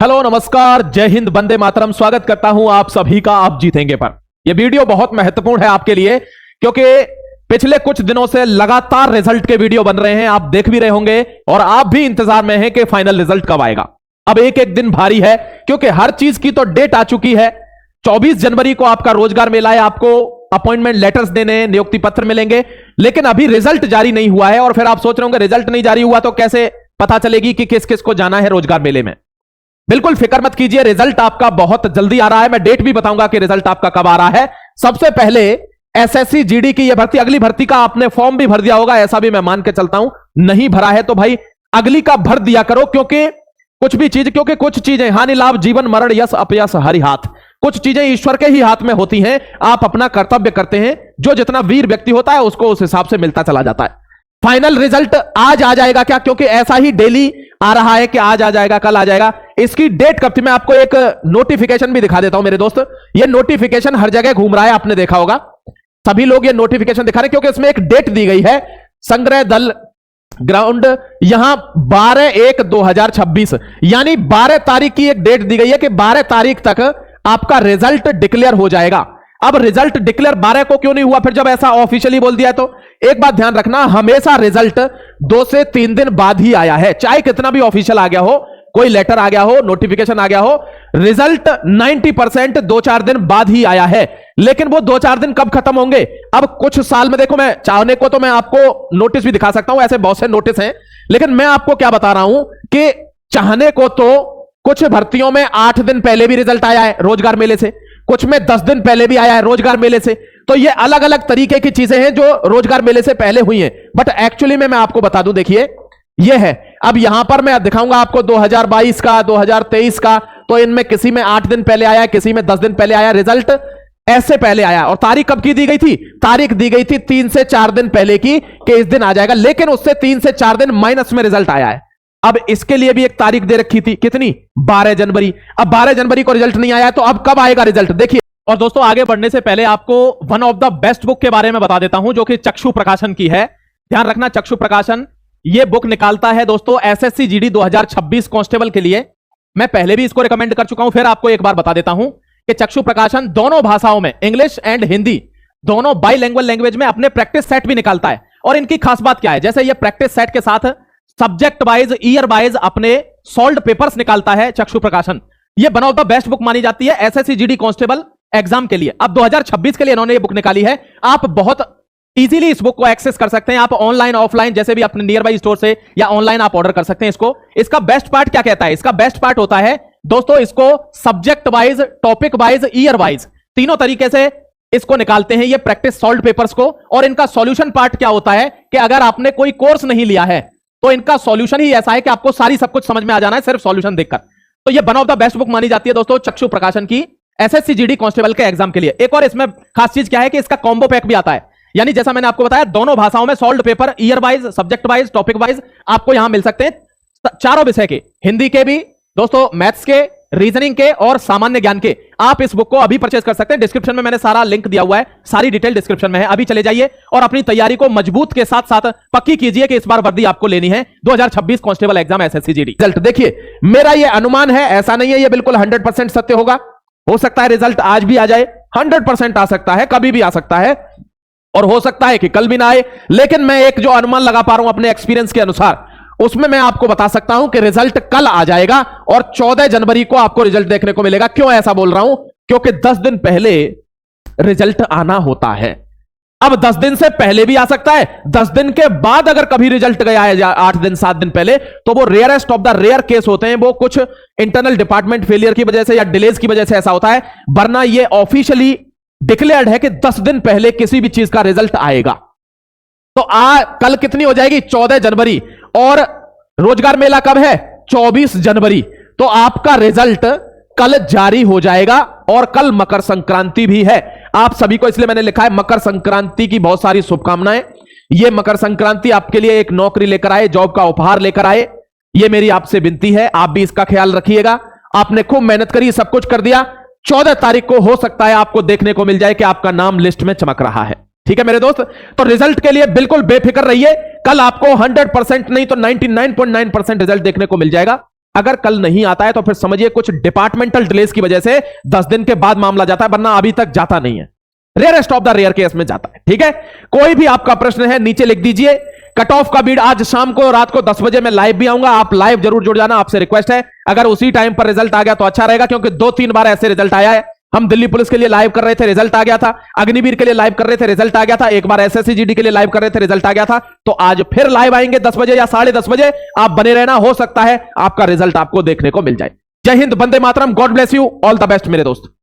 Hello नमस्कार, जय हिंद, वंदे मातरम। स्वागत करता हूं आप सभी का आप जीतेंगे पर। यह वीडियो बहुत महत्वपूर्ण है आपके लिए, क्योंकि पिछले कुछ दिनों से लगातार रिजल्ट के वीडियो बन रहे हैं, आप देख भी रहे होंगे और आप भी इंतजार में हैं कि फाइनल रिजल्ट कब आएगा। अब एक एक दिन भारी है, क्योंकि हर चीज की तो डेट आ चुकी है। 24 जनवरी को आपका रोजगार मेला है, आपको अपॉइंटमेंट लेटर्स देने, नियुक्ति पत्र मिलेंगे, लेकिन अभी रिजल्ट जारी नहीं हुआ है। और फिर आप सोच रहे होंगे रिजल्ट नहीं जारी हुआ तो कैसे पता चलेगी कि किस किस को जाना है रोजगार मेले में। बिल्कुल फिक्र मत कीजिए, रिजल्ट आपका बहुत जल्दी आ रहा है। मैं डेट भी बताऊंगा कि रिजल्ट आपका कब आ रहा है। सबसे पहले एसएससी जीडी की यह भर्ती, अगली भर्ती का आपने फॉर्म भी भर दिया होगा, ऐसा भी मैं मान के चलता हूं। नहीं भरा है तो भाई अगली का भर दिया करो, क्योंकि कुछ चीजें हानि लाभ जीवन मरण यश अपयश हरि हाथ, कुछ चीजें ईश्वर के ही हाथ में होती हैं। आप अपना कर्तव्य करते हैं, जो जितना वीर व्यक्ति होता है उसको उस हिसाब से मिलता चला जाता है। फाइनल रिजल्ट आज आ जाएगा क्या? क्योंकि ऐसा ही डेली आ रहा है कि आज आ जाएगा, कल आ जाएगा। इसकी डेट कब थी मैं आपको एक नोटिफिकेशन भी दिखा देता हूं मेरे दोस्त। ये नोटिफिकेशन हर जगह घूम रहा है, आपने देखा होगा। सभी लोग ये नोटिफिकेशन दिखा रहे हैं, क्योंकि इसमें एक डेट दी गई है। संग्रह दल ग्राउंड, यहां 12/1/2026 यानी 12 तारीख की एक डेट दी गई है कि 12 तारीख तक आपका रिजल्ट डिक्लेयर हो जाएगा। अब रिजल्ट डिक्लेयर 12 को क्यों नहीं हुआ फिर, जब ऐसा ऑफिशियली बोल दिया? तो एक बात ध्यान रखना, हमेशा रिजल्ट 2 से 3 दिन बाद ही आया है, चाहे कितना भी ऑफिशियल आ गया हो, कोई लेटर आ गया हो, नोटिफिकेशन आ गया हो। रिजल्ट 90% 2-4 दिन बाद ही आया है। लेकिन वो 2-4 दिन कब खत्म होंगे? अब कुछ साल में देखो, मैं चाहने को तो मैं आपको नोटिस भी दिखा सकता हूं, ऐसे बहुत से नोटिस हैं, लेकिन मैं आपको क्या बता रहा हूं कि चाहने को तो कुछ भर्तियों में 8 दिन पहले भी रिजल्ट आया है रोजगार मेले से, कुछ में 10 दिन पहले भी आया है रोजगार मेले से। तो ये अलग अलग तरीके की चीजें हैं जो रोजगार मेले से पहले हुई हैं। बट एक्चुअली में मैं आपको बता दूं, देखिए ये है। अब यहां पर मैं दिखाऊंगा आपको 2022 का, 2023 का, तो इनमें किसी में 8 दिन पहले आया, किसी में 10 दिन पहले आया रिजल्ट, ऐसे पहले आया। और तारीख कब की दी गई थी? तारीख दी गई थी 3 से 4 दिन पहले की, कि इस दिन आ जाएगा। लेकिन उससे 3 से 4 दिन माइनस में रिजल्ट आया है। अब इसके लिए भी एक तारीख दे रखी थी, कितनी? 12 जनवरी। अब 12 जनवरी को रिजल्ट नहीं आया, तो अब कब आएगा रिजल्ट? देखिए। और दोस्तों, आगे बढ़ने से पहले आपको one of the best book के बारे में बता देता हूं, जो कि चक्षु प्रकाशन की है। ध्यान रखना, चक्षु प्रकाशन ये बुक निकालता है दोस्तों एसएससी जीडी 2026 कांस्टेबल के लिए। मैं पहले भी इसको रिकमेंड कर चुका हूं, फिर आपको एक बार बता देता हूं कि चक्षु प्रकाशन दोनों भाषाओं में, इंग्लिश एंड हिंदी, दोनों बाइलिंगुअल लैंग्वेज में अपने प्रैक्टिस सेट भी निकालता है। और इनकी खास बात क्या है? जैसे ये प्रैक्टिस सेट के साथ सब्जेक्ट वाइज, ईयर वाइज अपने सॉल्व्ड पेपर्स निकालता है चक्षु प्रकाशन। ये one of the best book मानी जाती है एसएससी जीडी कांस्टेबल एग्जाम के लिए। अब 2026 के लिए इन्होंने ये बुक निकाली है। आप बहुत इजीली इस बुक को एक्सेस कर सकते हैं, आप ऑनलाइन ऑफलाइन जैसे भी अपने नियर बाई स्टोर से या ऑनलाइन आप ऑर्डर कर सकते हैं इसको। इसका बेस्ट पार्ट क्या कहता है? इसका बेस्ट पार्ट होता है दोस्तों, इसको subject wise, topic wise, year wise, तीनों तरीके से इसको निकालते हैं ये प्रैक्टिस सॉल्व्ड पेपर्स को। और इनका सॉल्यूशन पार्ट क्या होता है कि अगर आपने कोई कोर्स नहीं लिया है तो इनका सॉल्यूशन ही ऐसा है कि आपको सारी सब कुछ समझ में आ जाना है सिर्फ सॉल्यूशन देखकर। तो ये one of the best book मानी जाती है दोस्तों चक्षु प्रकाशन की एसएससी जीडी कांस्टेबल के एग्जाम के लिए। एक और इसमें खास चीज क्या है कि इसका कॉम्बो पैक भी आता है, यानी जैसा मैंने आपको बताया दोनों भाषाओं में solved paper, year wise, subject wise, topic wise आपको यहां मिल सकते हैं। चारों विषय के, हिंदी के भी दोस्तों, मैथ्स के, रीजनिंग के और सामान्य ज्ञान के। आप इस बुक को अभी परचेज कर सकते हैं। डिस्क्रिप्शन में मैंने सारा लिंक दिया हुआ है, सारी डिटेल डिस्क्रिप्शन में है। अभी चले जाइए और अपनी तैयारी को मजबूत के साथ साथ पक्की कीजिए कि इस बार वर्दी आपको लेनी है 2026 constable exam SSC GD. Result देखिए, मेरा ये अनुमान है, ऐसा नहीं है ये बिल्कुल 100% सत्य होगा। हो सकता है रिजल्ट आज भी आ जाए, 100% आ सकता है, कभी भी आ सकता है, और हो सकता है कि कल भी ना आए। लेकिन मैं एक जो अनुमान लगा पा रहा हूं अपने एक्सपीरियंस के अनुसार, उसमें मैं आपको बता सकता हूं कि रिजल्ट कल आ जाएगा और 14 जनवरी को आपको रिजल्ट देखने को मिलेगा। क्यों ऐसा बोल रहा हूं? क्योंकि 10 दिन पहले रिजल्ट आना होता है। अब 10 दिन से पहले भी आ सकता है, 10 दिन के बाद अगर कभी रिजल्ट गया है 8 दिन 7 दिन पहले, तो वो rarest of the rare case होते हैं। वो कुछ इंटरनल डिपार्टमट फेलियर की वजह से या डिलेज की वजह से ऐसा होता है, वरना ये ऑफिशियली डिक्लेयर्ड है कि 10 दिन पहले किसी भी चीज का रिजल्ट आएगा। तो कल कितनी हो जाएगी? 14 जनवरी। और रोजगार मेला कब है? 24 जनवरी। तो आपका रिजल्ट कल जारी हो जाएगा। और कल मकर संक्रांति भी है। आप सभी को इसलिए मैंने लिखा है मकर संक्रांति की बहुत सारी शुभकामनाएं। यह मकर संक्रांति आपके लिए एक नौकरी लेकर आए, जॉब का उपहार लेकर आए, यह मेरी आपसे विनती है। आप भी इसका ख्याल रखिएगा। आपने खूब मेहनत करी, सब कुछ कर दिया, 14 तारीख को हो सकता है आपको देखने को मिल जाए कि आपका नाम लिस्ट में चमक रहा है। ठीक है मेरे दोस्त, तो रिजल्ट के लिए बिल्कुल बेफिक्र रहिए। कल आपको 100% नहीं तो 99.9% रिजल्ट देखने को मिल जाएगा। अगर कल नहीं आता है तो फिर समझिए कुछ डिपार्टमेंटल डिलेस की वजह से 10 दिन के बाद मामला जाता है, वरना अभी तक जाता नहीं है। Rarest of the rare case में जाता है। ठीक है, कोई भी आपका प्रश्न है नीचे लिख दीजिए। कट ऑफ का बीड आज शाम को रात को 10 बजे मैं लाइव भी आऊंगा, आप लाइव जरूर जुड़ जाना, आपसे रिक्वेस्ट है। अगर उसी टाइम पर रिजल्ट आ गया तो अच्छा रहेगा, क्योंकि 2-3 बार ऐसे रिजल्ट आया है। हम दिल्ली पुलिस के लिए लाइव कर रहे थे, रिजल्ट आ गया था। अग्निवीर के लिए लाइव कर रहे थे, रिजल्ट आ गया था। एक बार एसएससी-जीडी के लिए लाइव कर रहे थे, रिजल्ट आ गया था। तो आज फिर लाइव आएंगे 10 बजे या 10:30 बजे, आप बने रहना, हो सकता है आपका रिजल्ट आपको देखने को मिल जाए। जय हिंद, वंदे मातरम, God bless you, all the best मेरे दोस्त।